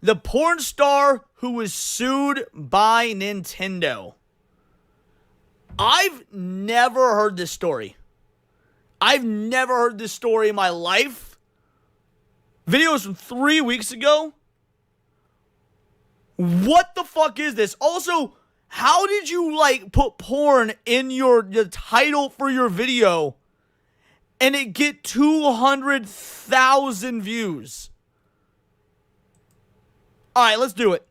The porn star who was sued by Nintendo. I've never heard this story. I've never heard this story in my life. Videos from 3 weeks ago. What the fuck is this? Also, how did you, put porn in the title for your video and it get 200,000 views? Alright, let's do it.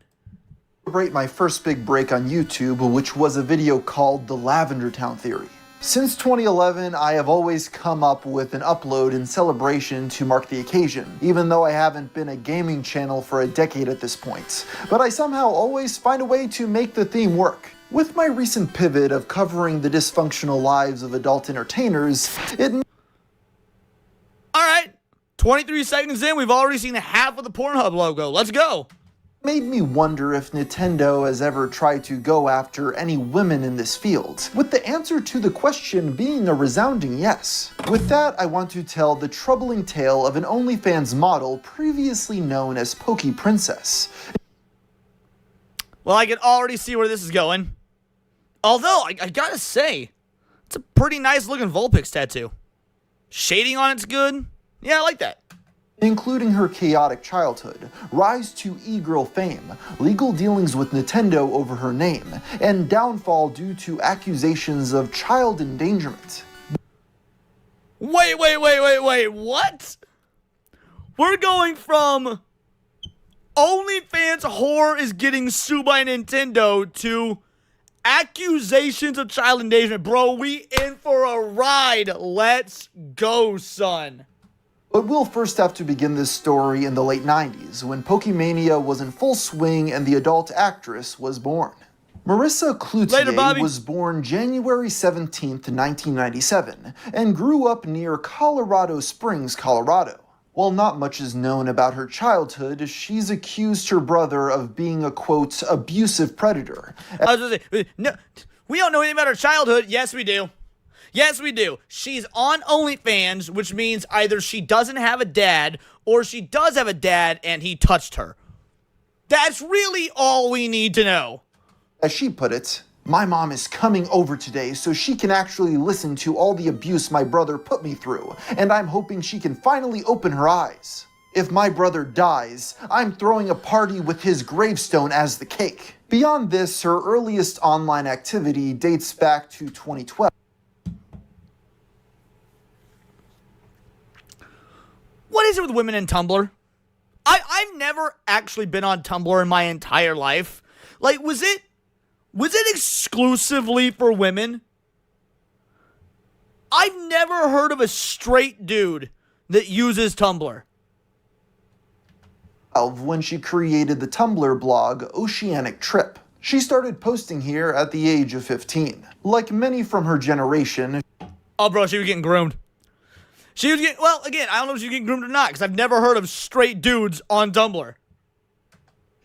Celebrate my first big break on YouTube, which was a video called The Lavender Town Theory. Since 2011, I have always come up with an upload in celebration to mark the occasion, even though I haven't been a gaming channel for a decade at this point. But I somehow always find a way to make the theme work. With my recent pivot of covering the dysfunctional lives of adult entertainers, it... Alright, 23 seconds in, we've already seen half of the Pornhub logo. Let's go. Made me wonder if Nintendo has ever tried to go after any women in this field, with the answer to the question being a resounding yes. With that, I want to tell the troubling tale of an OnlyFans model previously known as Pokey Princess. Well, I can already see where this is going. Although, I gotta say, it's a pretty nice looking Vulpix tattoo. Shading on it's good. Yeah, I like that. Including her chaotic childhood, rise to e-girl fame, legal dealings with Nintendo over her name, and downfall due to accusations of child endangerment. Wait, what? We're going from OnlyFans whore is getting sued by Nintendo to accusations of child endangerment. Bro, we in for a ride. Let's go, son. But we'll first have to begin this story in the late 90s, when Pokemania was in full swing and the adult actress was born. Marissa Cloutier was born January 17th, 1997, and grew up near Colorado Springs, Colorado. While not much is known about her childhood, she's accused her brother of being a, quote, abusive predator. I was gonna say, no, we don't know anything about her childhood. Yes, we do. Yes, we do. She's on OnlyFans, which means either she doesn't have a dad or she does have a dad and he touched her. That's really all we need to know. As she put it, my mom is coming over today so she can actually listen to all the abuse my brother put me through, and I'm hoping she can finally open her eyes. If my brother dies, I'm throwing a party with his gravestone as the cake. Beyond this, her earliest online activity dates back to 2012. What is it with women in Tumblr? I've never actually been on Tumblr in my entire life. Like, was it exclusively for women? I've never heard of a straight dude that uses Tumblr. When she created the Tumblr blog Oceanic Trip. She started posting here at the age of 15. Like many from her generation, oh, bro, she was getting groomed. She was getting, well, again, I don't know if she was getting groomed or not, because I've never heard of straight dudes on Tumblr.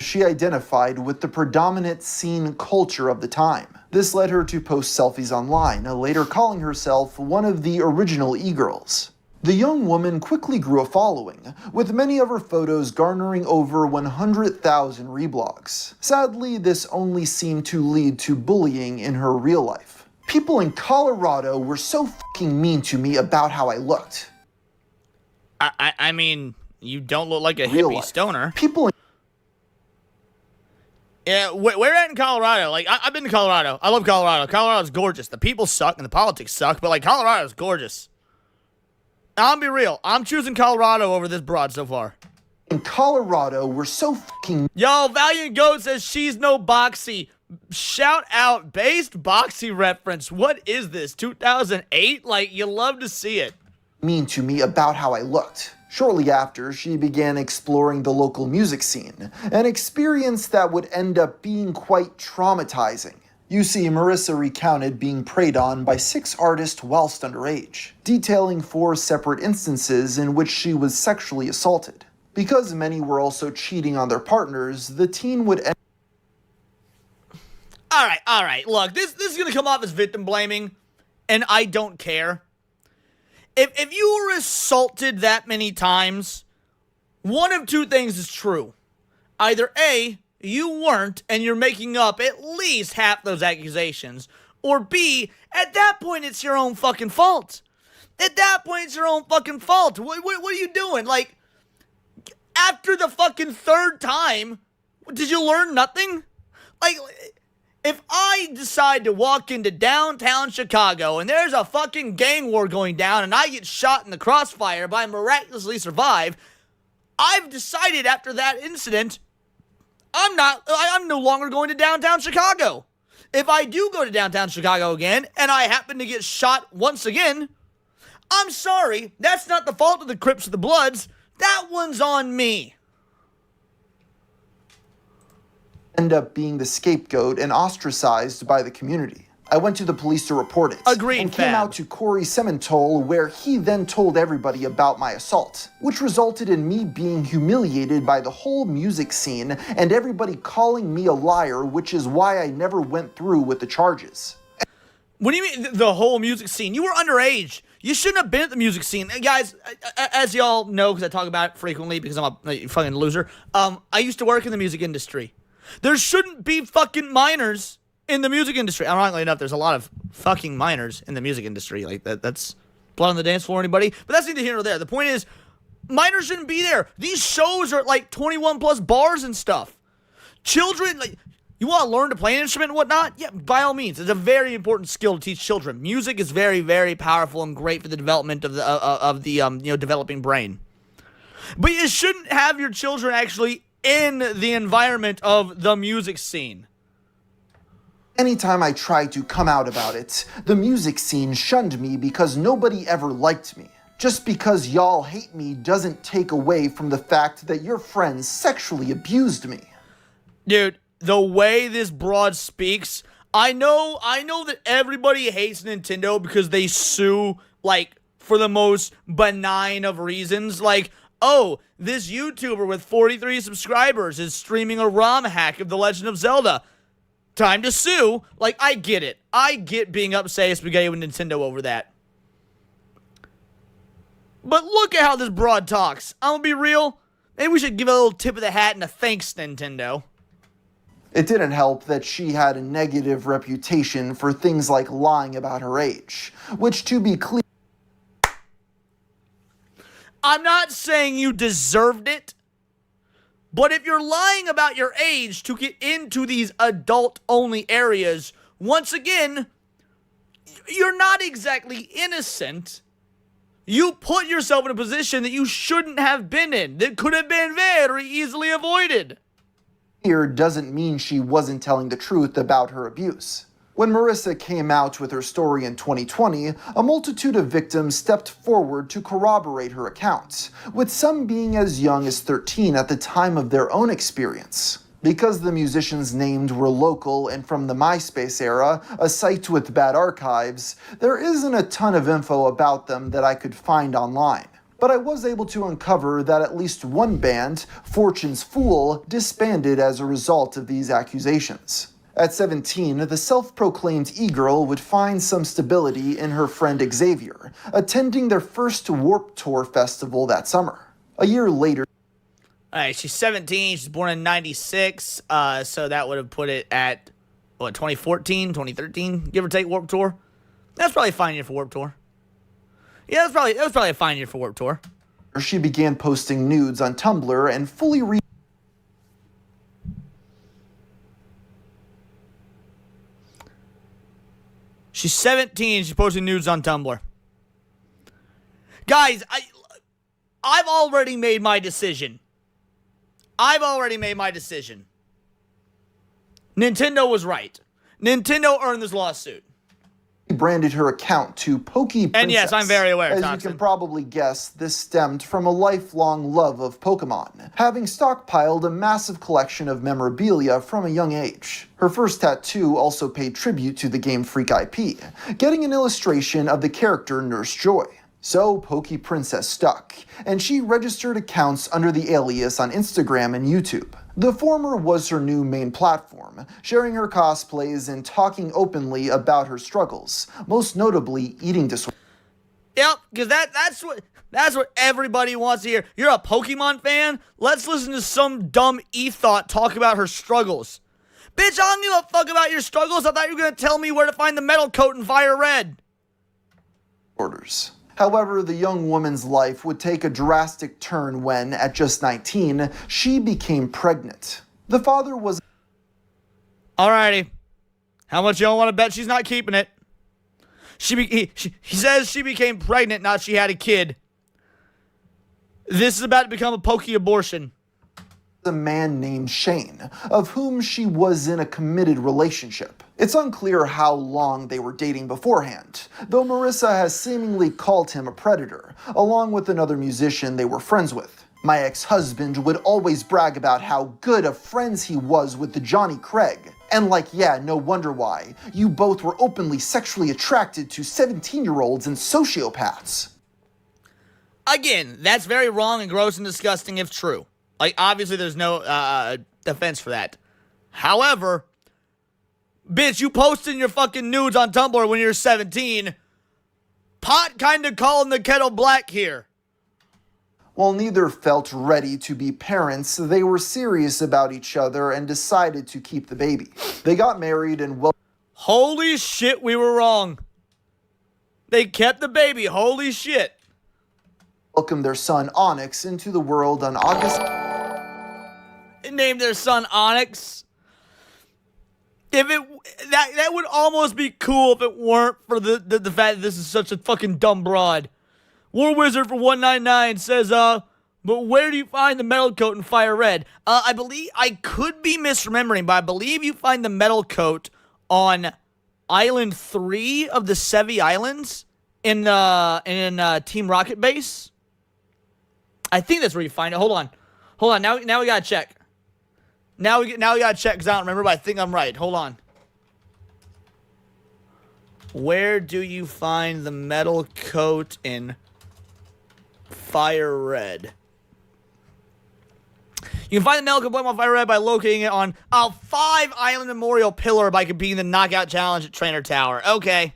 She identified with the predominant scene culture of the time. This led her to post selfies online, later calling herself one of the original e-girls. The young woman quickly grew a following, with many of her photos garnering over 100,000 reblogs. Sadly, this only seemed to lead to bullying in her real life. People in Colorado were so fucking mean to me about how I looked. I mean, you don't look like a hippie stoner. People in Yeah, where at in Colorado? Like, I've been to Colorado. I love Colorado. Colorado's gorgeous. The people suck and the politics suck, but, like, Colorado's gorgeous. I'll be real. I'm choosing Colorado over this broad so far. In Colorado were so fucking... Yo, Valiant Goat says she's no Boxy. Shout out, based Boxy reference. What is this, 2008? Like, you love to see it. ...mean to me about how I looked. Shortly after, she began exploring the local music scene, an experience that would end up being quite traumatizing. You see, Marissa recounted being preyed on by 6 artists whilst underage, detailing 4 separate instances in which she was sexually assaulted. Because many were also cheating on their partners, the teen would end... All right. Look, this is going to come off as victim blaming, and I don't care. If you were assaulted that many times, one of two things is true. either A, you weren't and you're making up at least half those accusations, or B, at that point it's your own fucking fault. At that point it's your own fucking fault. What are you doing? Like, after the fucking third time, did you learn nothing? Like, if I decide to walk into downtown Chicago and there's a fucking gang war going down and I get shot in the crossfire but I miraculously survive, I've decided after that incident, I'm no longer going to downtown Chicago. If I do go to downtown Chicago again and I happen to get shot once again, I'm sorry, that's not the fault of the Crips or the Bloods. That one's on me. End up being the scapegoat and ostracized by the community. I went to the police to report it. Agreed, and came fam. out to Corey Sementole, where he then told everybody about my assault, which resulted in me being humiliated by the whole music scene and everybody calling me a liar, which is why I never went through with the charges. What do you mean the whole music scene? You were underage. You shouldn't have been at the music scene. Guys, as y'all know, because I talk about it frequently because I'm a fucking loser, I used to work in the music industry. There shouldn't be fucking minors in the music industry. Ironically enough, there's a lot of fucking minors in the music industry. Like, that's blood on the dance floor, anybody? But that's neither here nor there. The point is, minors shouldn't be there. These shows are at like 21 plus bars and stuff. Children, like, you want to learn to play an instrument and whatnot? Yeah, by all means. It's a very important skill to teach children. Music is very, very powerful and great for the development of the developing brain. But you shouldn't have your children actually in the environment of the music scene. Anytime I tried to come out about it, the music scene shunned me because nobody ever liked me. Just because y'all hate me doesn't take away from the fact that your friends sexually abused me. Dude, the way this broad speaks, I know that everybody hates Nintendo because they sue, like, for the most benign of reasons. Like, oh, this YouTuber with 43 subscribers is streaming a ROM hack of The Legend of Zelda. Time to sue. Like, I get it. I get being upset at spaghetti with Nintendo over that. But look at how this broad talks. I'm gonna be real. Maybe we should give a little tip of the hat and a thanks, Nintendo. It didn't help that she had a negative reputation for things like lying about her age, which, to be clear, I'm not saying you deserved it, but if you're lying about your age to get into these adult-only areas, once again, you're not exactly innocent. You put yourself in a position that you shouldn't have been in, that could have been very easily avoided. here doesn't mean she wasn't telling the truth about her abuse. When Marissa came out with her story in 2020, a multitude of victims stepped forward to corroborate her account, with some being as young as 13 at the time of their own experience. Because the musicians named were local and from the MySpace era, a site with bad archives, there isn't a ton of info about them that I could find online. But I was able to uncover that at least one band, Fortune's Fool, disbanded as a result of these accusations. At 17, the self-proclaimed e-girl would find some stability in her friend Xavier, attending their first Warped Tour festival that summer. A year later, Alright, she's 17, she's born in 96, so that would have put it at, 2014, 2013, give or take Warped Tour? That's probably a fine year for Warped Tour. Yeah, that was probably a fine year for Warped Tour. she began posting nudes on Tumblr and fully She's 17, she's posting nudes on Tumblr. Guys, I've already made my decision. Nintendo was right. Nintendo earned this lawsuit. branded her account to Pokey Princess. And yes, I'm very aware, As Thompson. you can probably guess, this stemmed from a lifelong love of Pokemon, having stockpiled a massive collection of memorabilia from a young age. Her first tattoo also paid tribute to the Game Freak IP, getting an illustration of the character Nurse Joy. So Pokey Princess stuck, and she registered accounts under the alias on Instagram and YouTube. The former was her new main platform, sharing her cosplays and talking openly about her struggles, most notably eating disorders. Yep, because that's what... That's what everybody wants to hear. You're a Pokemon fan? Let's listen to some dumb e-thought talk about her struggles. Bitch, I don't give a fuck about your struggles. I thought you were going to tell me where to find the metal coat in Fire Red. Orders. However, the young woman's life would take a drastic turn when, at just 19, she became pregnant. The father was... Alrighty. How much y'all want to bet she's not keeping it? He says she became pregnant, not she had a kid. This is about to become a pokey abortion. A man named Shane, of whom she was in a committed relationship. It's unclear how long they were dating beforehand, though Marissa has seemingly called him a predator, along with another musician they were friends with. My ex-husband would always brag about how good of friends he was with the Johnny Craig. And yeah, no wonder why. You both were openly sexually attracted to 17-year-olds and sociopaths. Again, that's very wrong and gross and disgusting if true. Obviously there's no defense for that. However, bitch, you posting your fucking nudes on Tumblr when you're 17. Pot kinda calling the kettle black here. While neither felt ready to be parents, they were serious about each other and decided to keep the baby. They got married and holy shit, we were wrong. They kept the baby, holy shit. Welcomed their son Onyx into the world on August... Named their son Onyx. If that would almost be cool if it weren't for the fact that this is such a fucking dumb broad. War Wizard for 199 says, but where do you find the metal coat in Fire Red? I believe, I could be misremembering, but I believe you find the metal coat on Island 3 of the Sevi Islands in Team Rocket Base. I think that's where you find it. Hold on. Now we gotta check. Now we gotta check because I don't remember, but I think I'm right. Hold on. Where do you find the metal coat in Fire Red? You can find the metal coat on Fire Red by locating it on a 5-island memorial pillar by competing in the knockout challenge at Trainer Tower. Okay.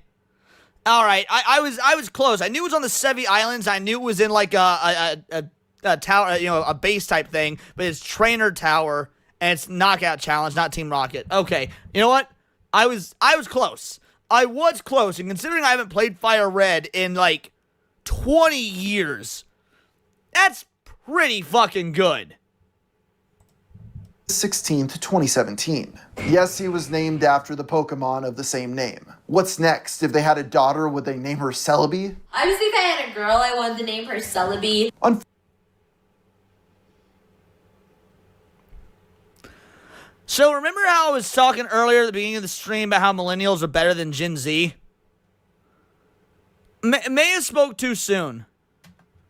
All right. I was close. I knew it was on the Sevi Islands. I knew it was in a tower, a base type thing, but it's Trainer Tower and it's knockout challenge, not Team Rocket. Okay. You know what? I was close. I was close, and considering I haven't played Fire Red in 20 years, that's pretty fucking good. 16th, 2017. Yes, he was named after the Pokemon of the same name. What's next? If they had a daughter, would they name her Celebi? Obviously, if I had a girl, I wanted to name her Celebi. So remember how I was talking earlier at the beginning of the stream about how millennials are better than Gen Z? May have spoke too soon.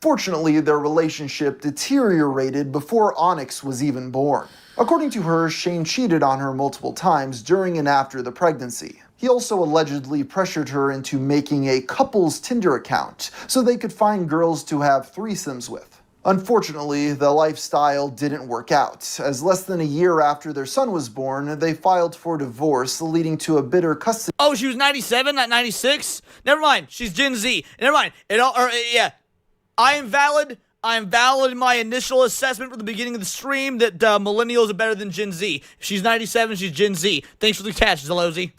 Fortunately, their relationship deteriorated before Onyx was even born. According to her, Shane cheated on her multiple times during and after the pregnancy. He also allegedly pressured her into making a couple's Tinder account so they could find girls to have threesomes with. Unfortunately, the lifestyle didn't work out, as less than a year after their son was born, they filed for divorce, leading to a bitter custody. Oh, she was 97, not 96? Never mind, she's Gen Z. Never mind. I am valid. I am valid in my initial assessment from the beginning of the stream that millennials are better than Gen Z. If she's 97, she's Gen Z. Thanks for the catch, Zalozy.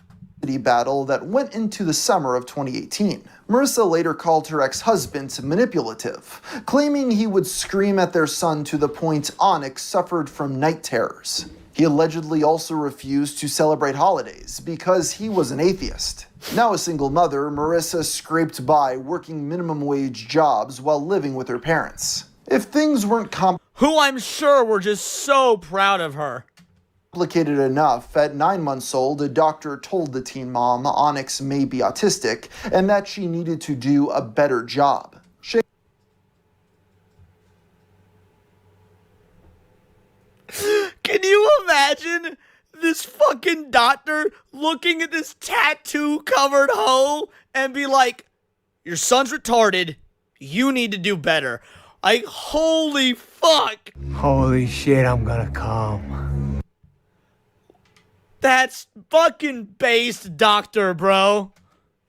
Battle that went into the summer of 2018. Marissa later called her ex-husband manipulative, claiming he would scream at their son to the point Onyx suffered from night terrors. He allegedly also refused to celebrate holidays because he was an atheist. Now a single mother, Marissa scraped by working minimum wage jobs while living with her parents. If things weren't who I'm sure were just so proud of her. Complicated enough, at 9 months old, a doctor told the teen mom Onyx may be autistic and that she needed to do a better job. Can you imagine this fucking doctor looking at this tattoo-covered hoe and be like, your son's retarded, you need to do better. Holy fuck. Holy shit, I'm gonna come. That's fucking based, doctor, bro.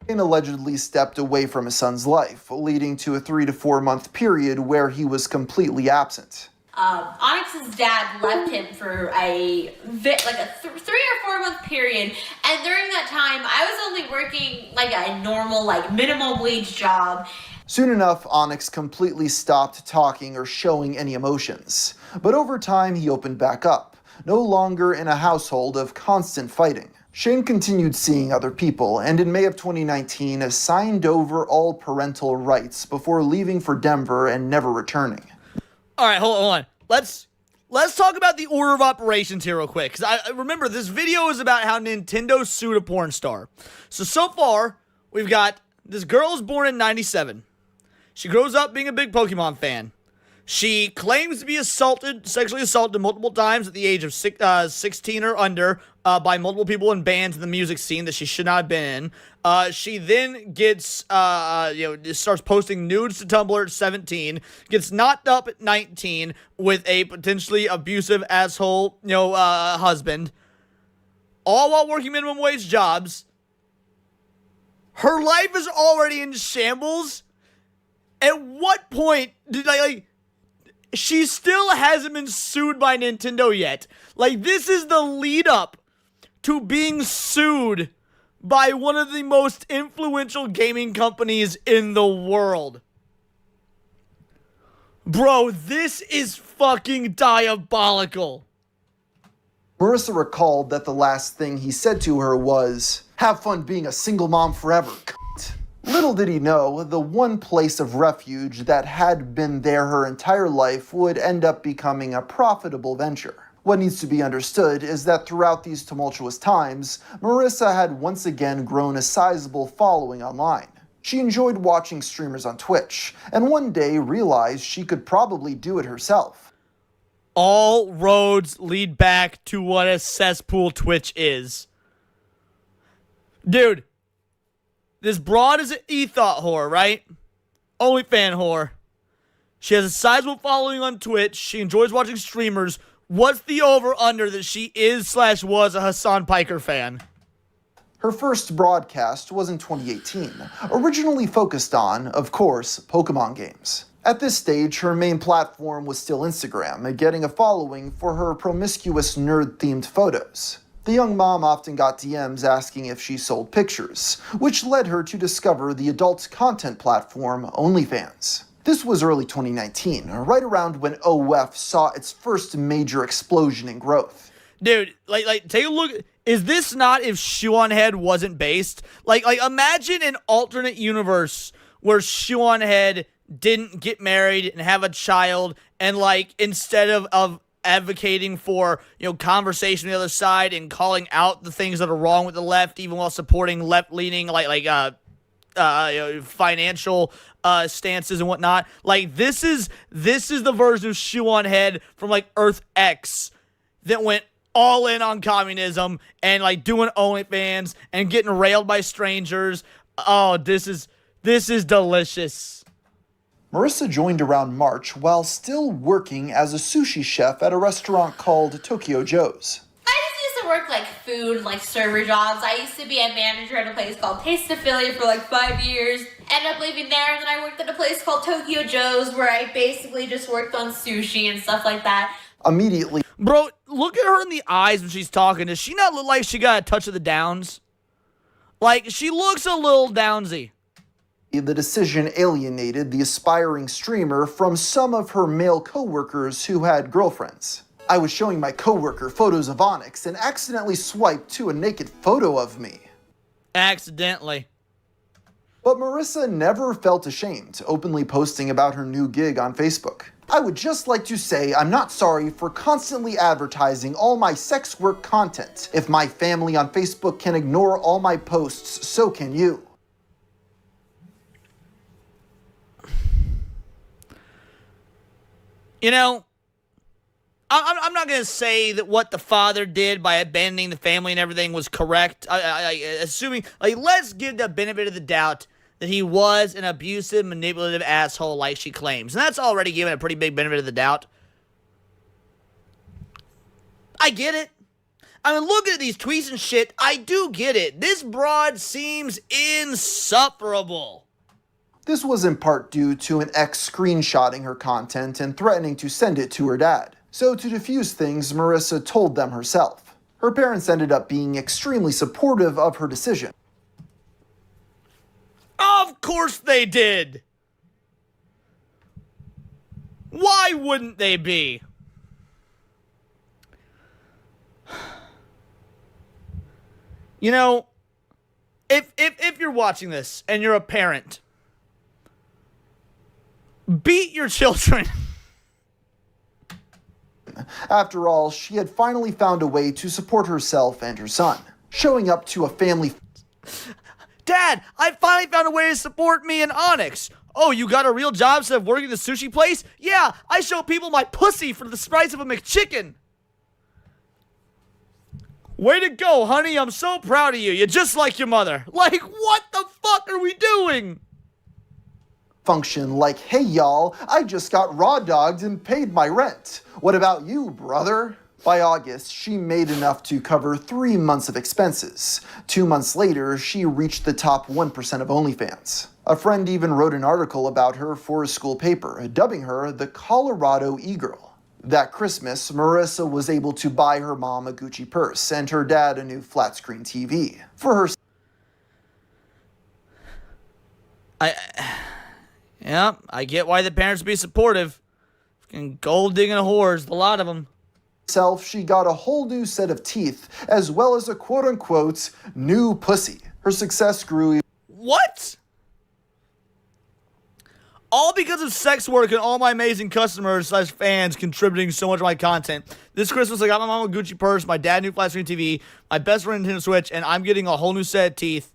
Shane allegedly stepped away from his son's life, leading to a 3 to 4 month period where he was completely absent. Onyx's dad left him for a 3 or 4 month period, and during that time, I was only working like a normal, like minimum wage job. Soon enough, Onyx completely stopped talking or showing any emotions. But over time, he opened back up, no longer in a household of constant fighting. Shane continued seeing other people, and in May of 2019, signed over all parental rights before leaving for Denver and never returning. All right, hold on. Let's talk about the order of operations here real quick, because I remember this video is about how Nintendo sued a porn star. So far, we've got this girl is born in 97. She grows up being a big Pokemon fan. She claims to be sexually assaulted multiple times at the age of 16 or under by multiple people in bands in the music scene that she should not have been in. She then gets, starts posting nudes to Tumblr at 17, gets knocked up at 19 with a potentially abusive asshole, husband, all while working minimum wage jobs. Her life is already in shambles. At what point did she still hasn't been sued by Nintendo yet? Like, this is the lead up to being sued by one of the most influential gaming companies in the world. Bro, this is fucking diabolical. Marissa recalled that the last thing he said to her was, "Have fun being a single mom forever, cunt." Little did he know, the one place of refuge that had been there her entire life would end up becoming a profitable venture. What needs to be understood is that throughout these tumultuous times, Marissa had once again grown a sizable following online. She enjoyed watching streamers on Twitch, and one day realized she could probably do it herself. All roads lead back to what a cesspool Twitch is. Dude. This broad is an e-thought whore, right? OnlyFans whore. She has a sizable following on Twitch. She enjoys watching streamers. What's the over-under that she is/was a Hassan Piker fan? Her first broadcast was in 2018, originally focused on, of course, Pokemon games. At this stage, her main platform was still Instagram, getting a following for her promiscuous nerd-themed photos. The young mom often got DMs asking if she sold pictures, which led her to discover the adult content platform OnlyFans. This was early 2019, right around when OF saw its first major explosion in growth. Dude, take a look. Is this not if Shoe-on-Head wasn't based? Like, imagine an alternate universe where Shoe-on-Head didn't get married and have a child, and instead of advocating for, conversation on the other side and calling out the things that are wrong with the left, even while supporting left-leaning, financial stances and whatnot. This is the version of Shoe-on-Head from, Earth X that went all in on communism and, doing OnlyFans and getting railed by strangers. Oh, this is delicious. Marissa joined around March while still working as a sushi chef at a restaurant called Tokyo Joe's. I just used to work food, server jobs. I used to be a manager at a place called Taste Affiliate for 5 years. Ended up leaving there, and then I worked at a place called Tokyo Joe's where I basically just worked on sushi and stuff like that. Immediately, Bro, look at her in the eyes when she's talking. Does she not look like she got a touch of the downs? She looks a little downsy. the decision alienated the aspiring streamer from some of her male coworkers who had girlfriends. "I was showing my coworker photos of Onyx and accidentally swiped to a naked photo of me." Accidentally. But Marissa never felt ashamed, openly posting about her new gig on Facebook. "I would just like to say I'm not sorry for constantly advertising all my sex work content. If my family on Facebook can ignore all my posts, so can you." I'm not going to say that what the father did by abandoning the family and everything was correct. Assuming, let's give the benefit of the doubt that he was an abusive, manipulative asshole like she claims. And that's already given a pretty big benefit of the doubt. I get it. I mean, looking at these tweets and shit, I do get it. This broad seems insufferable. This was in part due to an ex screenshotting her content and threatening to send it to her dad. So to defuse things, Marissa told them herself. Her parents ended up being extremely supportive of her decision. Of course they did. Why wouldn't they be? You know, if you're watching this and you're a parent, beat your children. After all, she had finally found a way to support herself and her son, showing up to a family. Dad, I finally found a way to support me and Onyx. Oh, you got a real job instead of working at the sushi place? Yeah, I show people my pussy for the price of a McChicken. Way to go, honey. I'm so proud of you. You're just like your mother. Like, what the fuck are we doing? Function like, hey y'all, I just got raw dogged and paid my rent. What about you, brother? By August, she made enough to cover 3 months of expenses. 2 months later, she reached the top 1% of OnlyFans. A friend even wrote an article about her for a school paper, dubbing her the Colorado e-girl. That Christmas, Marissa was able to buy her mom a Gucci purse and her dad a new flat-screen TV. For her Yeah, I get why the parents be supportive. Fucking gold-digging whores, a lot of them. She got a whole new set of teeth, as well as a quote-unquote new pussy. Her success grew. What? All because of sex work and all my amazing customers / fans contributing so much of my content. This Christmas, I got my mom a Gucci purse, my dad a new flat screen TV, my best friend a Nintendo Switch, and I'm getting a whole new set of teeth.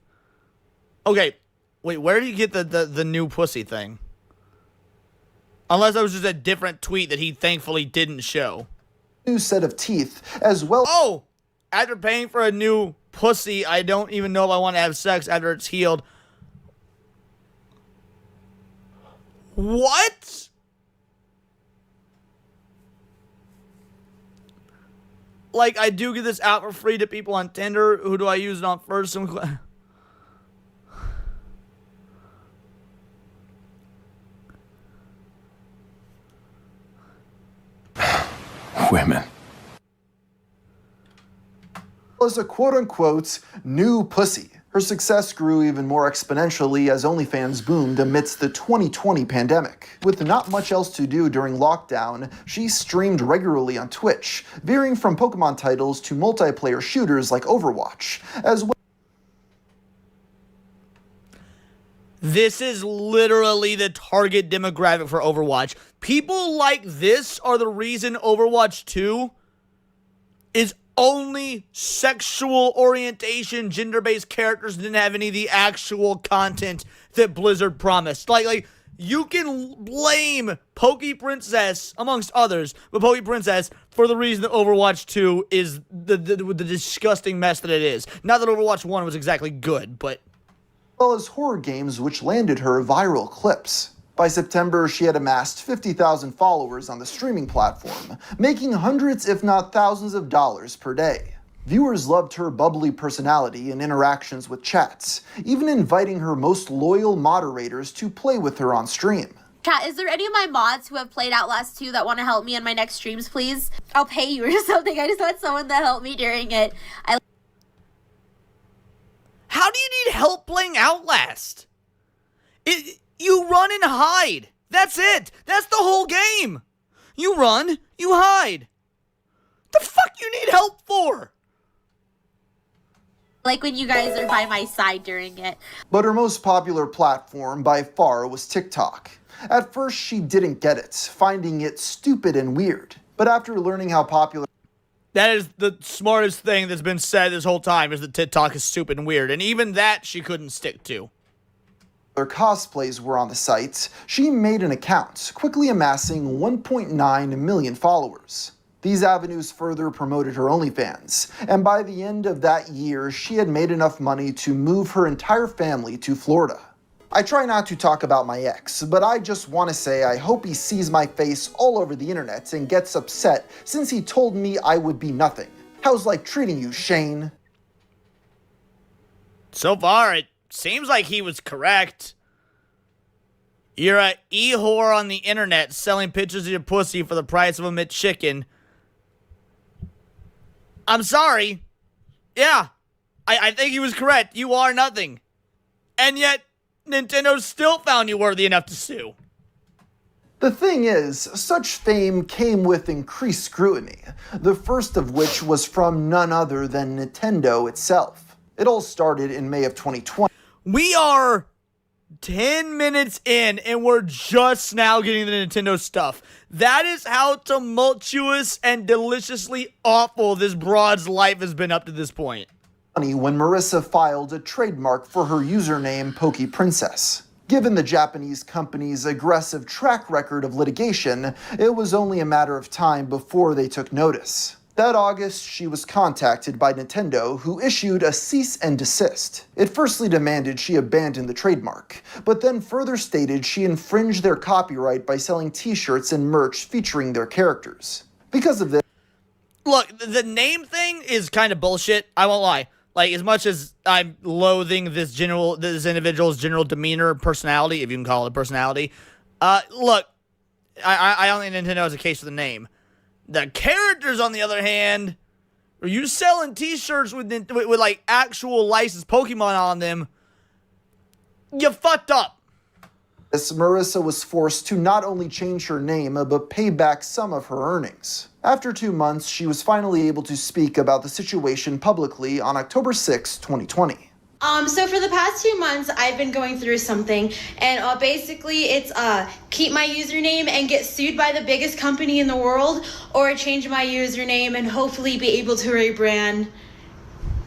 Okay, wait, where did you get the new pussy thing? Unless that was just a different tweet that he thankfully didn't show. New set of teeth, as well. Oh, after paying for a new pussy, I don't even know if I want to have sex after it's healed. What? Like, I do get this out for free to people on Tinder. Who do I use it on first? Women. Was a quote-unquote new pussy. Her success grew even more exponentially as OnlyFans boomed amidst the 2020 pandemic. With not much else to do during lockdown, she streamed regularly on Twitch, veering from Pokemon titles to multiplayer shooters like Overwatch, as well. This is literally the target demographic for Overwatch. People like this are the reason Overwatch 2 is only sexual orientation, gender-based characters, didn't have any of the actual content that Blizzard promised. Like you can blame Poke Princess, amongst others, but Poke Princess for the reason that Overwatch 2 is the disgusting mess that it is. Not that Overwatch 1 was exactly good, but... well as horror games which landed her viral clips. By September, she had amassed 50,000 followers on the streaming platform, making hundreds if not thousands of dollars per day. Viewers loved her bubbly personality and interactions with chats, even inviting her most loyal moderators to play with her on stream. Chat, is there any of my mods who have played Outlast 2 that want to help me in my next streams, please? I'll pay you or something. I just want someone to help me during it. How do you need help playing Outlast? You run and hide. That's it. That's the whole game. You run, you hide. The fuck you need help for? Like when you guys are by my side during it. But her most popular platform by far was TikTok. At first, she didn't get it, finding it stupid and weird. But after learning how popular... that is the smartest thing that's been said this whole time, is that TikTok is stupid and weird. And even that she couldn't stick to. Her cosplays were on the site, she made an account, quickly amassing 1.9 million followers. These avenues further promoted her OnlyFans, and by the end of that year, she had made enough money to move her entire family to Florida. I try not to talk about my ex, but I just want to say I hope he sees my face all over the internet and gets upset since he told me I would be nothing. How's life treating you, Shane? So far, it seems like he was correct. You're a e-whore on the internet selling pictures of your pussy for the price of a McChicken. I'm sorry. Yeah, I think he was correct. You are nothing. And yet, Nintendo still found you worthy enough to sue. The thing is, such fame came with increased scrutiny, the first of which was from none other than Nintendo itself. It all started in May of 2020. We are 10 minutes in, and we're just now getting the Nintendo stuff. That is how tumultuous and deliciously awful this broad's life has been up to this point. When Marissa filed a trademark for her username PokePrincess. Given the Japanese company's aggressive track record of litigation, it was only a matter of time before they took notice. That August, she was contacted by Nintendo, who issued a cease and desist. It firstly demanded she abandon the trademark, but then further stated she infringed their copyright by selling t-shirts and merch featuring their characters. Because of this... Look, the name thing is kind of bullshit, I won't lie. Like, as much as I'm loathing this individual's general demeanor, personality, if you can call it a personality, look, I don't think Nintendo has a case for the name. The characters, on the other hand, are you selling t-shirts with like actual licensed Pokemon on them? You fucked up. Marissa was forced to not only change her name, but pay back some of her earnings. After 2 months, she was finally able to speak about the situation publicly on October 6, 2020. So for the past 2 months, I've been going through something, and basically it's keep my username and get sued by the biggest company in the world, or change my username and hopefully be able to rebrand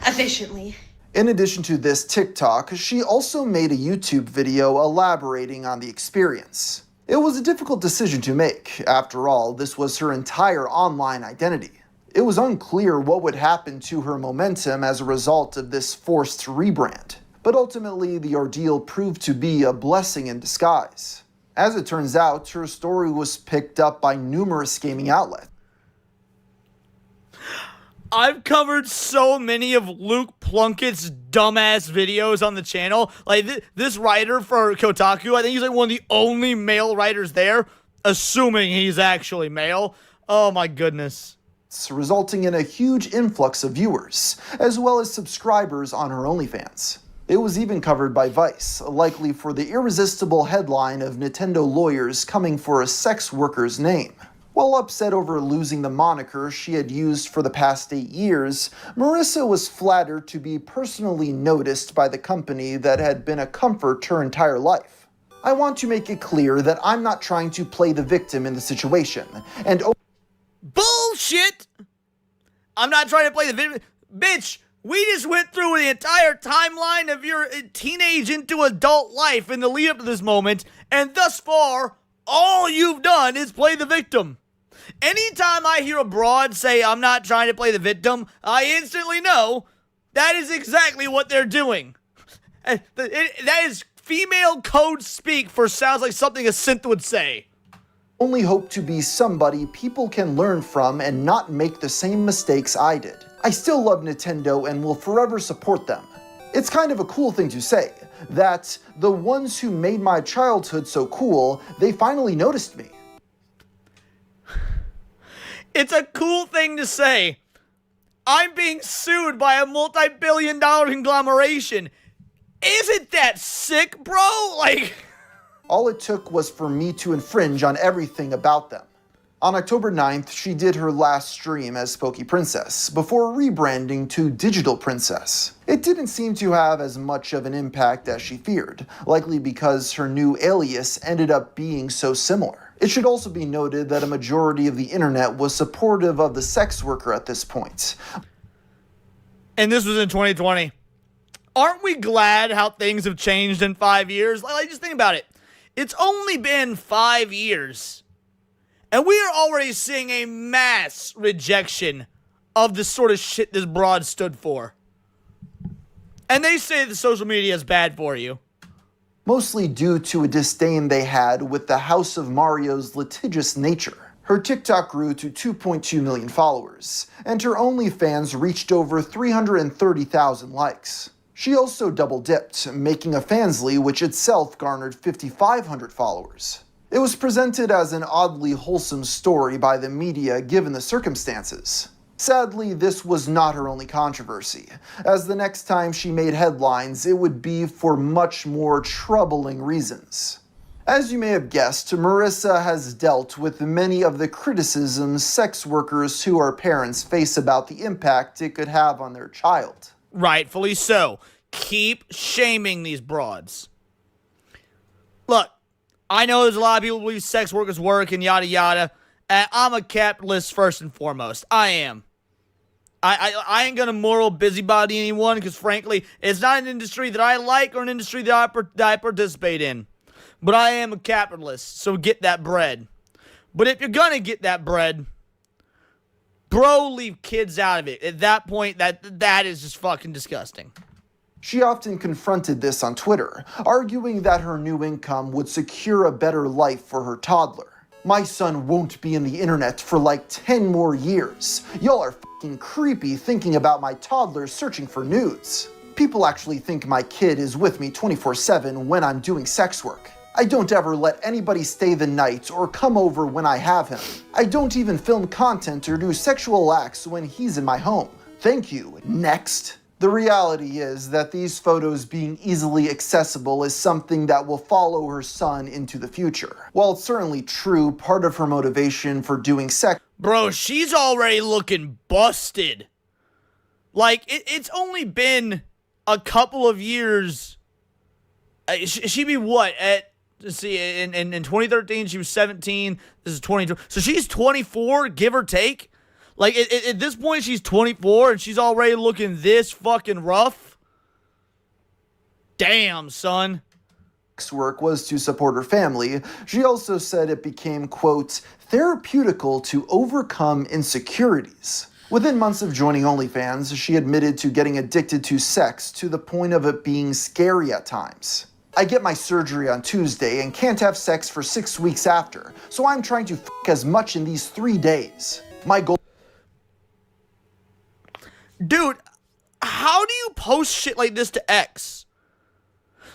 efficiently. In addition to this TikTok, she also made a YouTube video elaborating on the experience. It was a difficult decision to make. After all, this was her entire online identity. It was unclear what would happen to her momentum as a result of this forced rebrand. But ultimately, the ordeal proved to be a blessing in disguise. As it turns out, her story was picked up by numerous gaming outlets. I've covered so many of Luke Plunkett's dumbass videos on the channel. Like, this writer for Kotaku, I think he's like one of the only male writers there, assuming he's actually male. Oh my goodness. Resulting in a huge influx of viewers, as well as subscribers on her OnlyFans. It was even covered by Vice, likely for the irresistible headline of Nintendo lawyers coming for a sex worker's name. While upset over losing the moniker she had used for the past 8 years, Marissa was flattered to be personally noticed by the company that had been a comfort her entire life. I want to make it clear that I'm not trying to play the victim in the situation, and bullshit! I'm not trying to play the victim. Bitch, we just went through the entire timeline of your teenage into adult life in the lead up to this moment, and thus far, all you've done is play the victim. Anytime I hear a broad say, I'm not trying to play the victim, I instantly know that is exactly what they're doing. That is female code speak for sounds like something a synth would say. Only hope to be somebody people can learn from and not make the same mistakes I did. I still love Nintendo and will forever support them. It's kind of a cool thing to say, that the ones who made my childhood so cool, they finally noticed me. It's a cool thing to say. I'm being sued by a multi-billion-dollar conglomeration. Isn't that sick, bro? Like... All it took was for me to infringe on everything about them. On October 9th, she did her last stream as PokePrincess, before rebranding to Digital Princess. It didn't seem to have as much of an impact as she feared, likely because her new alias ended up being so similar. It should also be noted that a majority of the internet was supportive of the sex worker at this point. And this was in 2020. Aren't we glad how things have changed in 5 years? Like, just think about it. It's only been 5 years, and we are already seeing a mass rejection of the sort of shit this broad stood for. And they say that social media is bad for you. Mostly due to a disdain they had with the House of Mario's litigious nature. Her TikTok grew to 2.2 million followers, and her OnlyFans reached over 330,000 likes. She also double-dipped, making a Fansly which itself garnered 5,500 followers. It was presented as an oddly wholesome story by the media given the circumstances. Sadly, this was not her only controversy, as the next time she made headlines, it would be for much more troubling reasons. As you may have guessed, Marissa has dealt with many of the criticisms sex workers who are parents face about the impact it could have on their child. Rightfully so. Keep shaming these broads. Look, I know there's a lot of people who believe sex workers work and yada yada, and I'm a capitalist first and foremost. I am. I ain't gonna moral busybody anyone, because frankly, it's not an industry that I like or an industry that I participate in. But I am a capitalist, so get that bread. But if you're gonna get that bread, bro, leave kids out of it. At that point, that is just fucking disgusting. She often confronted this on Twitter, arguing that her new income would secure a better life for her toddler. My son won't be in the internet for like 10 more years. Y'all are fucking creepy thinking about my toddler searching for nudes. People actually think my kid is with me 24/7 when I'm doing sex work. I don't ever let anybody stay the night or come over when I have him. I don't even film content or do sexual acts when he's in my home. Thank you. Next. The reality is that these photos being easily accessible is something that will follow her son into the future. While it's certainly true, part of her motivation for doing sex... Bro, she's already looking busted. Like, it's only been a couple of years. She'd be what? Let's see, in 2013, she was 17. This is 22. So she's 24, give or take. Like, at this point, she's 24, and she's already looking this fucking rough. Damn, son. Work was to support her family. She also said it became, quote, therapeutical to overcome insecurities. Within months of joining OnlyFans, she admitted to getting addicted to sex to the point of it being scary at times. I get my surgery on Tuesday and can't have sex for 6 weeks after, so I'm trying to f*** as much in these 3 days. My goal... Dude, how do you post shit like this to X?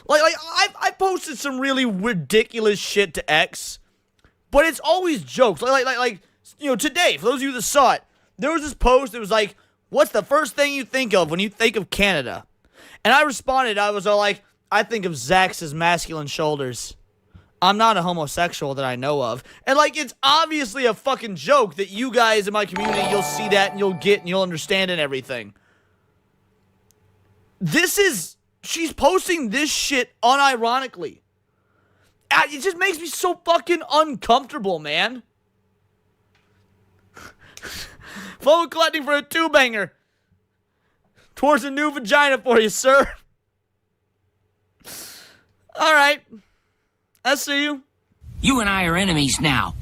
Like I posted some really ridiculous shit to X, but it's always jokes. Like you know, today, for those of you that saw it, there was this post that was like, what's the first thing you think of when you think of Canada? And I responded, I was all like, I think of Zax's masculine shoulders. I'm not a homosexual that I know of. And like, it's obviously a fucking joke that you guys in my community, you'll see that and you'll get and you'll understand and everything. She's posting this shit unironically. It just makes me so fucking uncomfortable, man. Phone collecting for a two-banger. Towards a new vagina for you, sir. All right. I see you. You and I are enemies now.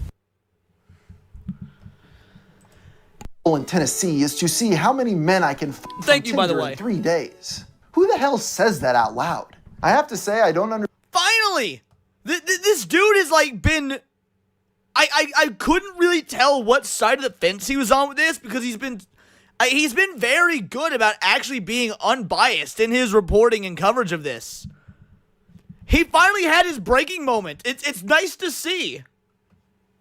In Tennessee is to see how many men I can Thank you, by the Tinder way. in 3 days. Who the hell says that out loud? I have to say, I don't understand. Finally! This dude has, like, been... I couldn't really tell what side of the fence he was on with this, because he's been very good about actually being unbiased in his reporting and coverage of this. He finally had his breaking moment. It's nice to see.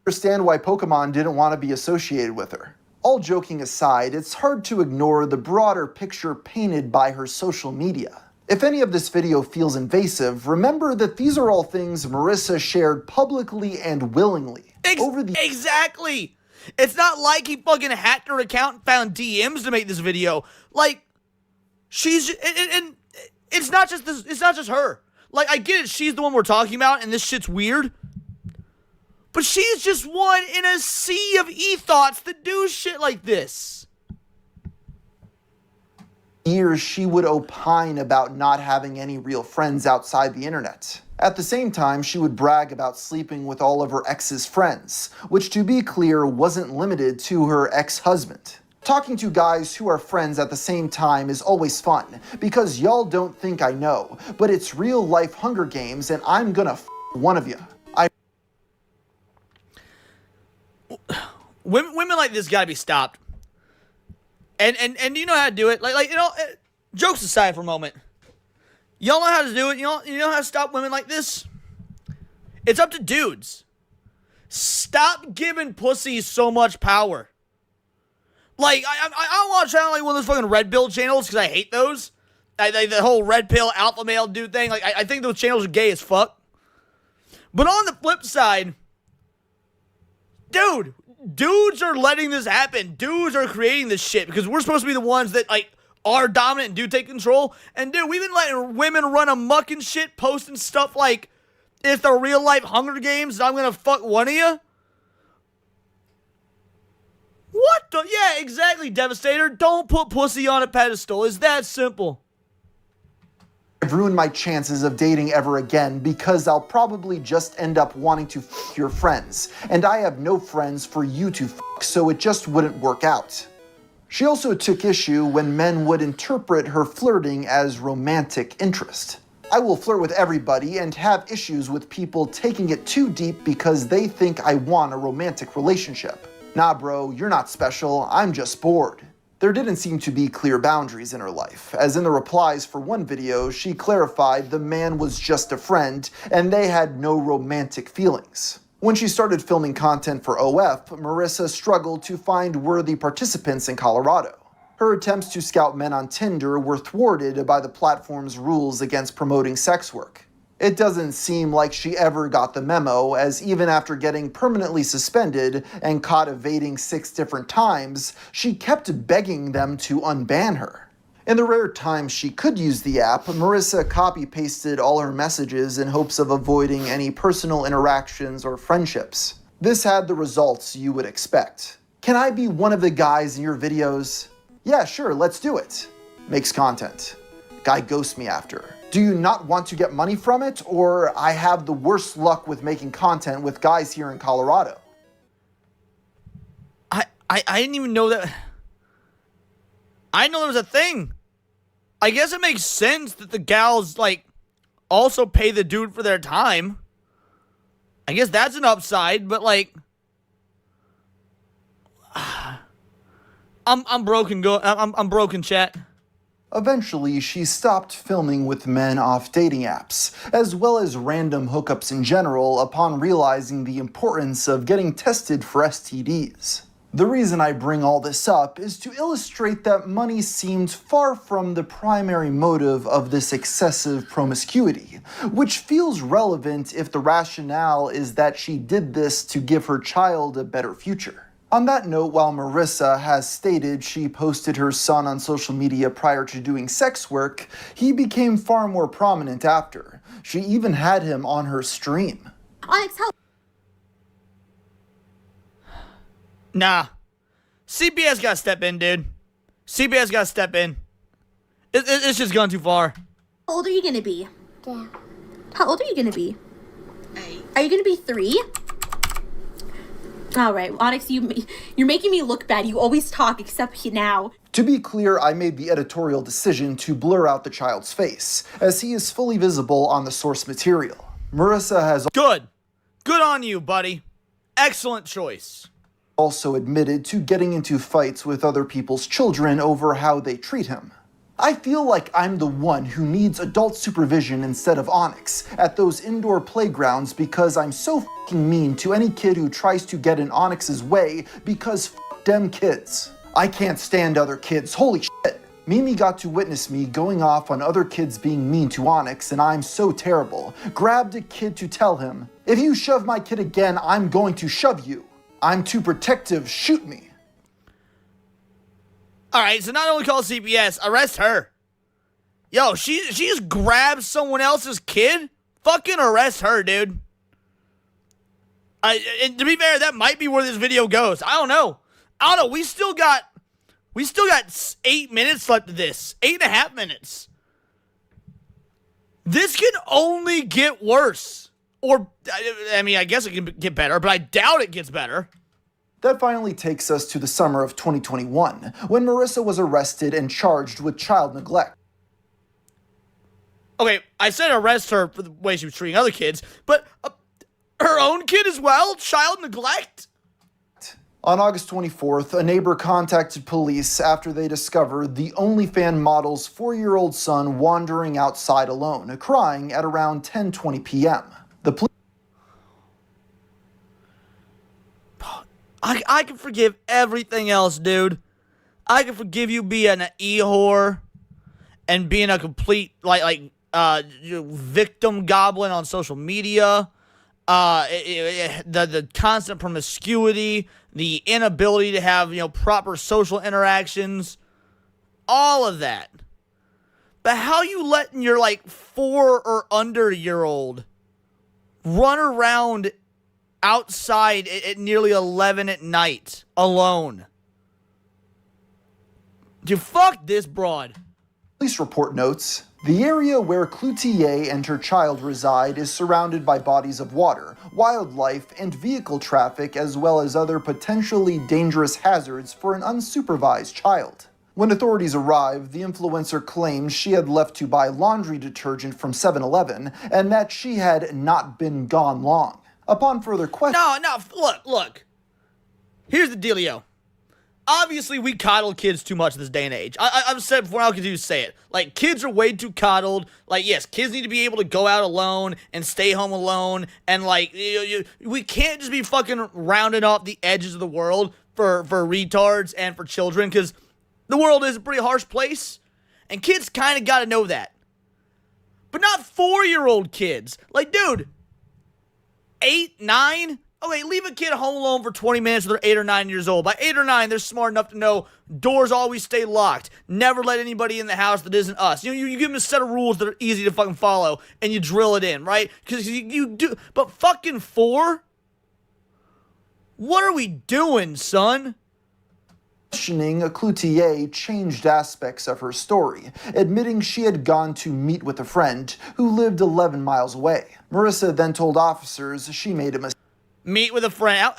Understand why Pokemon didn't want to be associated with her. All joking aside, it's hard to ignore the broader picture painted by her social media. If any of this video feels invasive, remember that these are all things Marissa shared publicly and willingly. Exactly! It's not like he fucking hacked her account and found DMs to make this video. Like, and it's not just this, it's not just her. Like, I get it, she's the one we're talking about, and this shit's weird. But she's just one in a sea of e-thoughts that do shit like this. Years she would opine about not having any real friends outside the internet. At the same time, she would brag about sleeping with all of her ex's friends, which to be clear wasn't limited to her ex-husband. Talking to guys who are friends at the same time is always fun, because y'all don't think I know, but it's real life Hunger Games and I'm gonna f one of you. Women like this gotta be stopped. And you know how to do it. Like jokes aside for a moment. Y'all know how to do it. You know how to stop women like this? It's up to dudes. Stop giving pussies so much power. Like, I don't want to channel like one of those fucking red pill channels because I hate those. Like the whole red pill alpha male dude thing. Like, I think those channels are gay as fuck. But on the flip side, dude, dudes are letting this happen. Dudes are creating this shit because we're supposed to be the ones that, like, are dominant and do take control. And, dude, we've been letting women run amok and shit, posting stuff like, if the real life Hunger Games, I'm gonna fuck one of you. What the? Yeah, exactly, Devastator. Don't put pussy on a pedestal. It's that simple. I've ruined my chances of dating ever again because I'll probably just end up wanting to f your friends. And I have no friends for you to f, so it just wouldn't work out. She also took issue when men would interpret her flirting as romantic interest. I will flirt with everybody and have issues with people taking it too deep because they think I want a romantic relationship. Nah, bro, you're not special, I'm just bored. There didn't seem to be clear boundaries in her life, as in the replies for one video, she clarified the man was just a friend and they had no romantic feelings. When she started filming content for OF, Marissa struggled to find worthy participants in Colorado. Her attempts to scout men on Tinder were thwarted by the platform's rules against promoting sex work. It doesn't seem like she ever got the memo, as even after getting permanently suspended and caught evading 6 different times, she kept begging them to unban her. In the rare times she could use the app, Marissa copy-pasted all her messages in hopes of avoiding any personal interactions or friendships. This had the results you would expect. Can I be one of the guys in your videos? Yeah, sure, let's do it. Makes content. Guy ghosts me after. Do you not want to get money from it? Or I have the worst luck with making content with guys here in Colorado. I didn't even know that. I didn't know there was a thing. I guess it makes sense that the gals, like, also pay the dude for their time. I guess that's an upside, but, like, I'm broken. I'm broken, chat. Eventually, she stopped filming with men off dating apps, as well as random hookups in general, upon realizing the importance of getting tested for STDs. The reason I bring all this up is to illustrate that money seemed far from the primary motive of this excessive promiscuity, which feels relevant if the rationale is that she did this to give her child a better future. On that note, while Marissa has stated she posted her son on social media prior to doing sex work, he became far more prominent after. She even had him on her stream. Onyx, help. Nah. CBS gotta step in, dude. CBS gotta step in. It's just gone too far. How old are you gonna be? Yeah. How old are you gonna be? 8. Are you gonna be 3? All right, Onyx, you're making me look bad. You always talk, except now. To be clear, I made the editorial decision to blur out the child's face, as he is fully visible on the source material. Marissa has Good. Good on you, buddy. Excellent choice. also admitted to getting into fights with other people's children over how they treat him. I feel like I'm the one who needs adult supervision instead of Onyx at those indoor playgrounds because I'm so fucking mean to any kid who tries to get in Onyx's way because f them kids. I can't stand other kids, holy shit. Mimi got to witness me going off on other kids being mean to Onyx and I'm so terrible. Grabbed a kid to tell him, if you shove my kid again, I'm going to shove you. I'm too protective, shoot me. Alright, so not only call CPS, arrest her. Yo, she just grabbed someone else's kid? Fucking arrest her, dude. And to be fair, that might be where this video goes. I don't know. We still got 8 minutes left of this. 8.5 minutes. This can only get worse. Or, I mean, I guess it can get better, but I doubt it gets better. That finally takes us to the summer of 2021, when Marissa was arrested and charged with child neglect. Okay, I said arrest her for the way she was treating other kids, but her own kid as well? Child neglect? On August 24th, a neighbor contacted police after they discovered the OnlyFans model's 4-year-old son wandering outside alone, crying at around 10:20 p.m. The police I can forgive everything else, dude. I can forgive you being an e-whore and being a complete victim goblin on social media. The constant promiscuity, the inability to have proper social interactions, all of that. But how you letting your 4 or under year old run around outside at nearly 11 at night alone? Dude, fuck this broad. Police report notes, the area where Cloutier and her child reside is surrounded by bodies of water, wildlife, and vehicle traffic, as well as other potentially dangerous hazards for an unsupervised child. When authorities arrived, the influencer claimed she had left to buy laundry detergent from 7-Eleven and that she had not been gone long. Upon further question... No, look. Here's the dealio. Obviously, we coddle kids too much in this day and age. I've said before, I'll continue to say it. Kids are way too coddled. Yes, kids need to be able to go out alone and stay home alone. And, we can't just be fucking rounding off the edges of the world for retards and for children, because the world is a pretty harsh place. And kids kind of got to know that. But not 4-year-old kids. Dude, 8, 9... Okay, leave a kid home alone for 20 minutes when they're 8 or 9 years old. By 8 or 9, they're smart enough to know doors always stay locked. Never let anybody in the house that isn't us. You give them a set of rules that are easy to fucking follow, and you drill it in, right? Because you do. But fucking 4? What are we doing, son? Questioning, Cloutier changed aspects of her story, admitting she had gone to meet with a friend who lived 11 miles away. Marissa then told officers she made a mistake. Meet with a friend.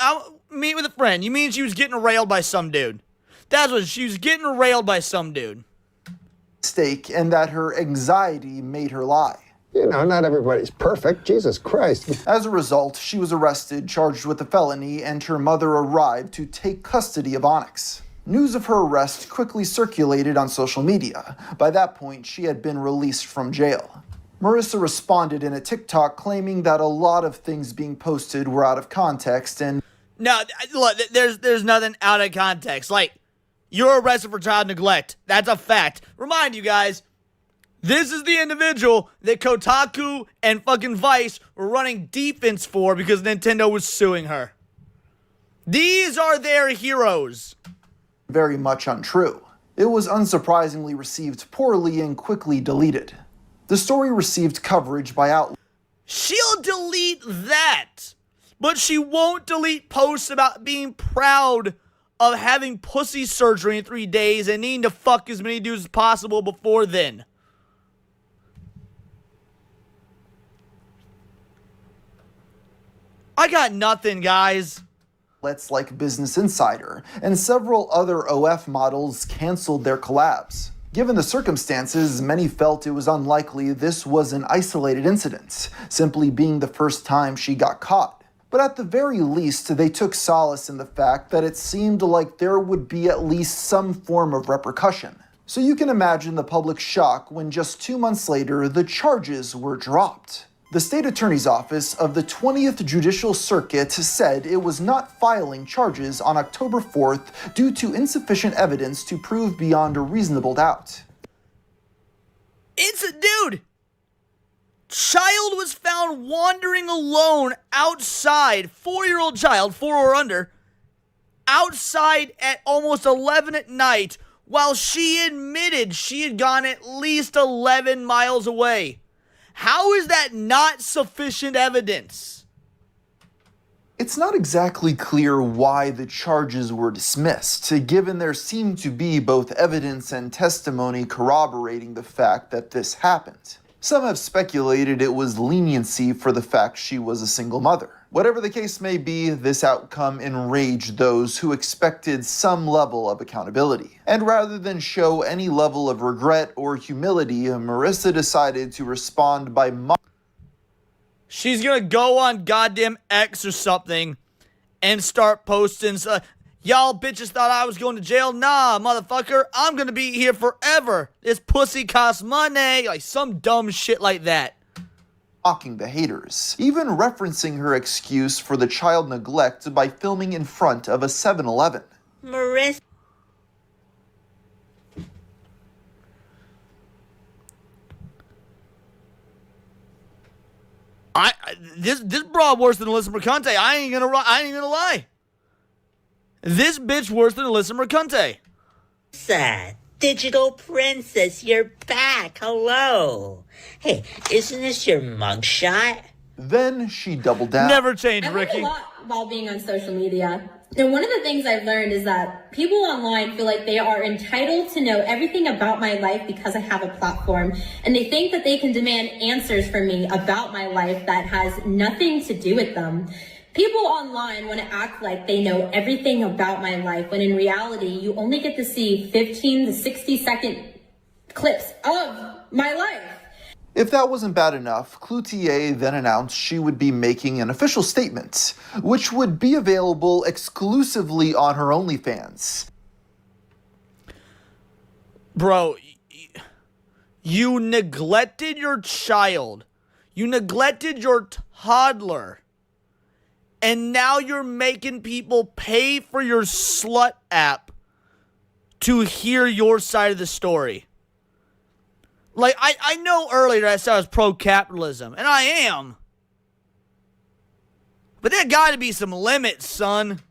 Meet with a friend. You mean she was getting railed by some dude? That's what she was getting railed by some dude. And that her anxiety made her lie. Not everybody's perfect. Jesus Christ. As a result, she was arrested, charged with a felony, and her mother arrived to take custody of Onyx. News of her arrest quickly circulated on social media. By that point, she had been released from jail. Marissa responded in a TikTok claiming that a lot of things being posted were out of context and... No, look, there's nothing out of context. You're arrested for child neglect. That's a fact. Remind you guys, this is the individual that Kotaku and fucking Vice were running defense for because Nintendo was suing her. These are their heroes. Very much untrue. It was unsurprisingly received poorly and quickly deleted. The story received coverage by outlets. She'll delete that, but she won't delete posts about being proud of having pussy surgery in 3 days and needing to fuck as many dudes as possible before then. I got nothing, guys. Outlets like Business Insider and several other OF models canceled their collabs. Given the circumstances, many felt it was unlikely this was an isolated incident, simply being the first time she got caught. But at the very least, they took solace in the fact that it seemed like there would be at least some form of repercussion. So you can imagine the public shock when just 2 months later, the charges were dropped. The state attorney's office of the 20th Judicial Circuit said it was not filing charges on October 4th due to insufficient evidence to prove beyond a reasonable doubt. Dude! Child was found wandering alone outside, 4-year-old child, 4 or under, outside at almost 11 at night while she admitted she had gone at least 11 miles away. How is that not sufficient evidence? It's not exactly clear why the charges were dismissed, given there seemed to be both evidence and testimony corroborating the fact that this happened. Some have speculated it was leniency for the fact she was a single mother. Whatever the case may be, this outcome enraged those who expected some level of accountability. And rather than show any level of regret or humility, Marissa decided to respond by She's gonna go on goddamn X or something and start posting. Y'all bitches thought I was going to jail. Nah, motherfucker, I'm gonna be here forever. This pussy costs money. Like some dumb shit like that. Mocking the haters, even referencing her excuse for the child neglect by filming in front of a 7-Eleven. Marissa. This broad worse than Alyssa Mercante. I ain't gonna lie. This bitch worse than Alyssa Mercante. Digital princess, you're back. Hello. Hey, isn't this your mugshot? Then she doubled down. Never changed, I learned Ricky. a lot while being on social media. And one of the things I've learned is that people online feel like they are entitled to know everything about my life because I have a platform. And they think that they can demand answers from me about my life that has nothing to do with them. People online want to act like they know everything about my life, when in reality, you only get to see 15 to 60-second clips of my life. If that wasn't bad enough, Cloutier then announced she would be making an official statement, which would be available exclusively on her OnlyFans. Bro, you neglected your child. You neglected your toddler. And now you're making people pay for your slut app to hear your side of the story. Like, I know earlier I said I was pro-capitalism, and I am. But there gotta be some limits, son.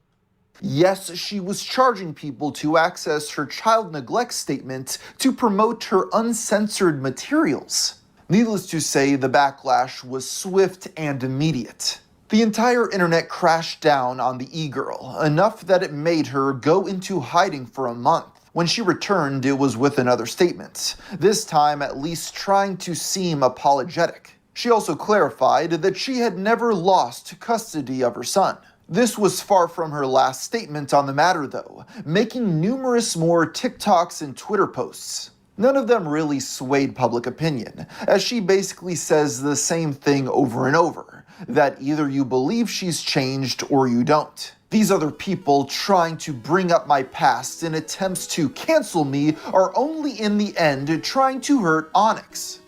Yes, she was charging people to access her child neglect statement to promote her uncensored materials. Needless to say, the backlash was swift and immediate. The entire internet crashed down on the e-girl, enough that it made her go into hiding for a month. When she returned, it was with another statement, this time at least trying to seem apologetic. She also clarified that she had never lost custody of her son. This was far from her last statement on the matter, though, making numerous more TikToks and Twitter posts. None of them really swayed public opinion, as she basically says the same thing over and over, that either you believe she's changed or you don't. These other people trying to bring up my past in attempts to cancel me are only in the end trying to hurt Onyx.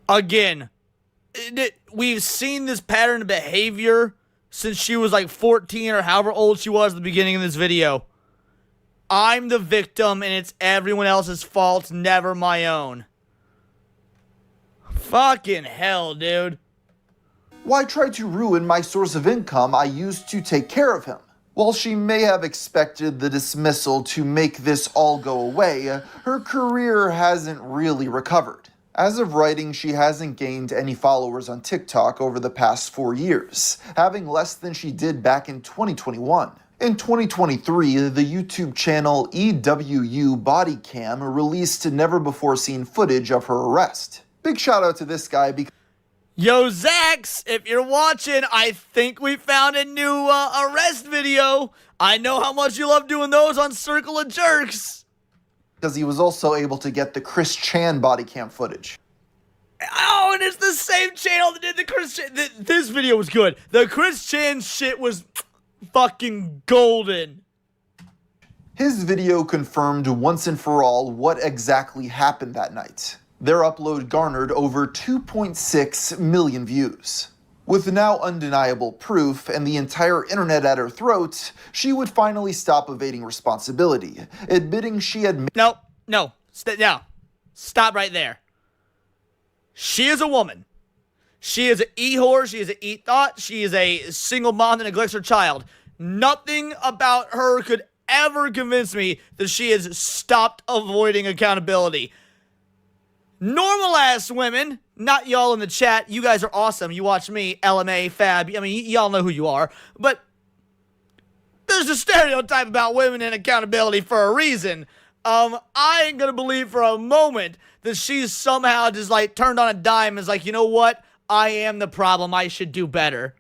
Again, we've seen this pattern of behavior since she was like 14 or however old she was at the beginning of this video. I'm the victim and it's everyone else's fault, never my own. Fucking hell, dude. Why try to ruin my source of income I used to take care of him? While she may have expected the dismissal to make this all go away, her career hasn't really recovered. As of writing, she hasn't gained any followers on TikTok over the past 4 years, having less than she did back in 2021. In 2023, the YouTube channel EWU Bodycam released never-before-seen footage of her arrest. Big shout out to this guy because Yo, Zax, if you're watching, I think we found a new arrest video. I know how much you love doing those on Circle of Jerks. he was also able to get the Chris Chan body cam footage. Oh, and it's the same channel that did the Chris Chan. This video was good. The Chris Chan shit was fucking golden. His video confirmed once and for all what exactly happened that night. Their upload garnered over 2.6 million views. With now undeniable proof and the entire internet at her throat, she would finally stop evading responsibility, admitting she had No. Stop right there. She is a woman. She is an e-whore. She is an e-thought. She is a single mom that neglects her child. Nothing about her could ever convince me that she has stopped avoiding accountability. Normal ass women, not y'all in the chat, you guys are awesome. You watch me, LMA, Fab, I mean, y'all know who you are. But there's a stereotype about women and accountability for a reason. I ain't gonna believe for a moment that she's somehow just like turned on a dime and is like, you know what? I am the problem. I should do better.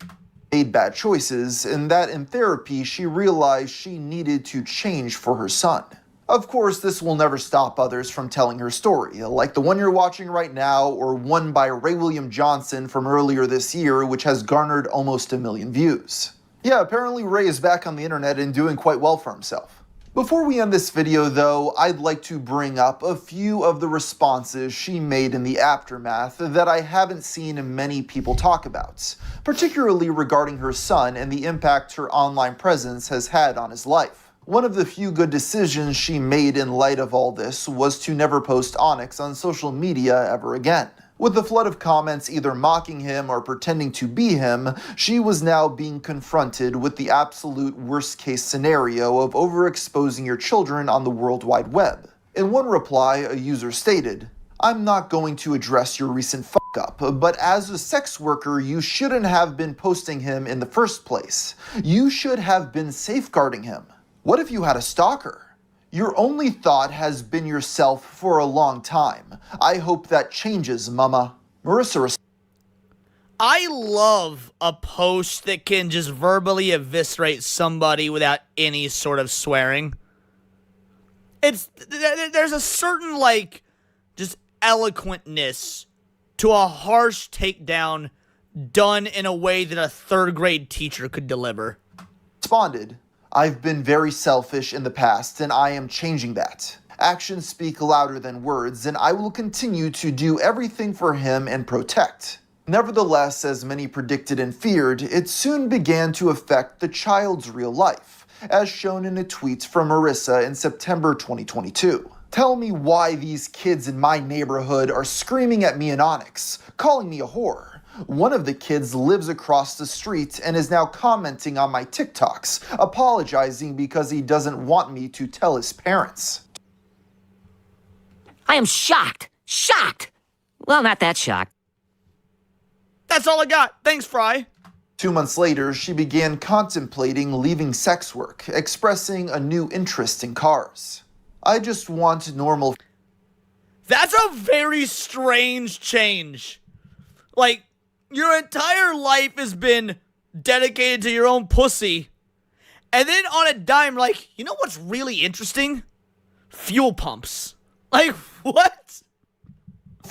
made bad choices, and that in therapy she realized she needed to change for her son. Of course, this will never stop others from telling her story, like the one you're watching right now, or one by Ray William Johnson from earlier this year, which has garnered almost 1 million views. Yeah, apparently Ray is back on the internet and doing quite well for himself. Before we end this video though, I'd like to bring up a few of the responses she made in the aftermath that I haven't seen many people talk about, particularly regarding her son and the impact her online presence has had on his life. One of the few good decisions she made in light of all this was to never post Onyx on social media ever again. With the flood of comments either mocking him or pretending to be him, she was now being confronted with the absolute worst-case scenario of overexposing your children on the World Wide Web. In one reply, a user stated, "I'm not going to address your recent fuck-up, but as a sex worker, you shouldn't have been posting him in the first place. You should have been safeguarding him. What if you had a stalker? Your only thought has been yourself for a long time. I hope that changes, mama." Marissa I love a post that can just verbally eviscerate somebody without any sort of swearing. There's a certain, just eloquentness to a harsh takedown done in a way that a third grade teacher could deliver. responded, "I've been very selfish in the past and I am changing that. Actions speak louder than words and I will continue to do everything for him and protect." Nevertheless, as many predicted and feared, it soon began to affect the child's real life, as shown in a tweet from Marissa in September 2022. "Tell me why these kids in my neighborhood are screaming at me in Onyx, calling me a whore. One of the kids lives across the street and is now commenting on my TikToks, apologizing because he doesn't want me to tell his parents." I am shocked. Shocked. Well, not that shocked. That's all I got. Thanks, Fry. 2 months later, she began contemplating leaving sex work, expressing a new interest in cars. "I just want normal." That's a very strange change. Your entire life has been dedicated to your own pussy. And then on a dime, you know what's really interesting? Fuel pumps. What?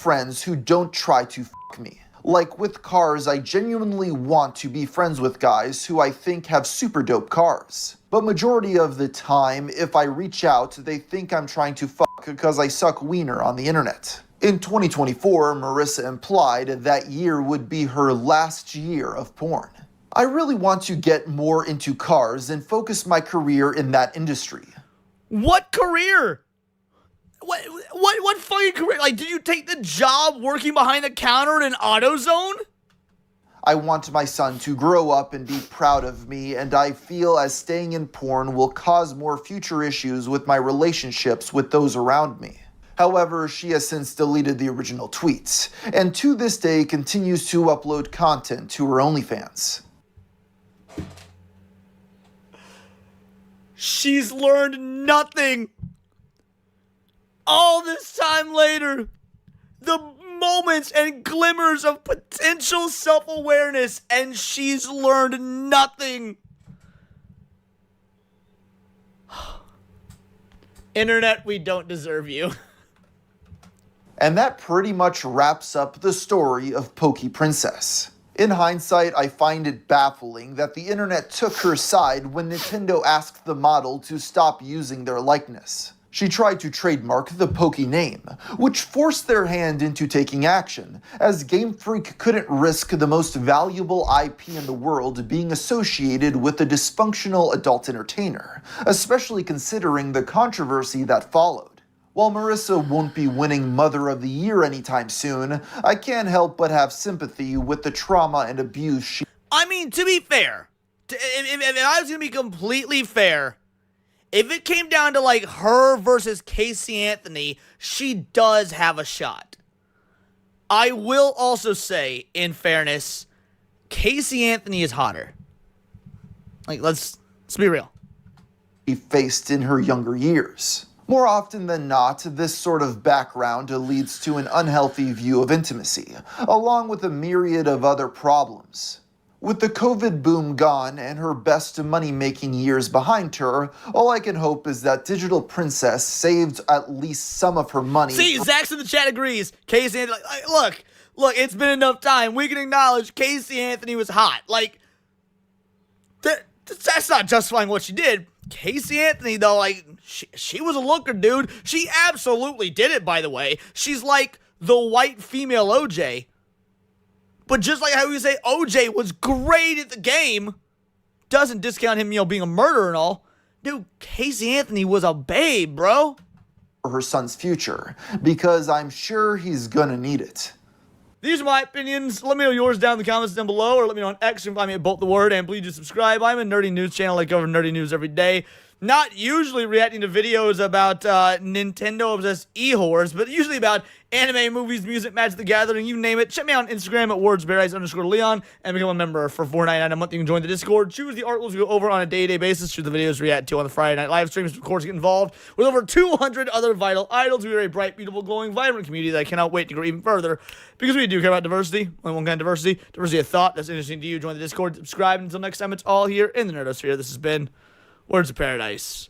friends who don't try to fuck me. Like with cars, I genuinely want to be friends with guys who I think have super dope cars. But majority of the time, if I reach out, they think I'm trying to fuck because I suck wiener on the internet. In 2024, Marissa implied that year would be her last year of porn. I really want to get more into cars and focus my career in that industry. What career? What fucking career? Did you take the job working behind the counter in an AutoZone? I want my son to grow up and be proud of me, and I feel as staying in porn will cause more future issues with my relationships with those around me. However, she has since deleted the original tweets, and to this day continues to upload content to her OnlyFans. She's learned nothing. All this time later, the moments and glimmers of potential self-awareness, and she's learned nothing. Internet, we don't deserve you. And that pretty much wraps up the story of Pokey Princess. In hindsight, I find it baffling that the internet took her side when Nintendo asked the model to stop using their likeness. She tried to trademark the Pokey name, which forced their hand into taking action, as Game Freak couldn't risk the most valuable IP in the world being associated with a dysfunctional adult entertainer, especially considering the controversy that followed. While Marissa won't be winning Mother of the Year anytime soon, I can't help but have sympathy with the trauma and abuse she— I mean, to be fair, if I was going to be completely fair, if it came down to her versus Casey Anthony, she does have a shot. I will also say, in fairness, Casey Anthony is hotter. Let's be real. She faced in her younger years. More often than not, this sort of background leads to an unhealthy view of intimacy, along with a myriad of other problems. With the COVID boom gone and her best money-making years behind her, all I can hope is that Digital Princess saved at least some of her money. See, Zach's in the chat agrees. Casey Anthony, look, it's been enough time. We can acknowledge Casey Anthony was hot. that's not justifying what she did. Casey Anthony, though, like, she was a looker, dude. She absolutely did it, by the way. She's like the white female OJ. But just like how we say OJ was great at the game, doesn't discount him, being a murderer and all. Dude, Casey Anthony was a babe, bro. For her son's future, because I'm sure he's gonna need it. These are my opinions. Let me know yours down in the comments down below, or let me know on X. You can find me at Bolt the Word, and please do subscribe. I'm a nerdy news channel. I cover nerdy news every day. Not usually reacting to videos about Nintendo-obsessed e-whores, but usually about anime, movies, music, Magic the Gathering, you name it. Check me out on Instagram at wordsparadise_Leon, and become a member for $4.99 a month. You can join the Discord, choose the articles we go over on a day-to-day basis, choose the videos we react to on the Friday night live streams, of course, get involved with over 200 other vital idols. We are a bright, beautiful, glowing, vibrant community that I cannot wait to grow even further, because we do care about diversity. Only one kind of diversity of thought that's interesting to you. Join the Discord, subscribe, and until next time, it's all here in the Nerdosphere. This has been Words of Paradise.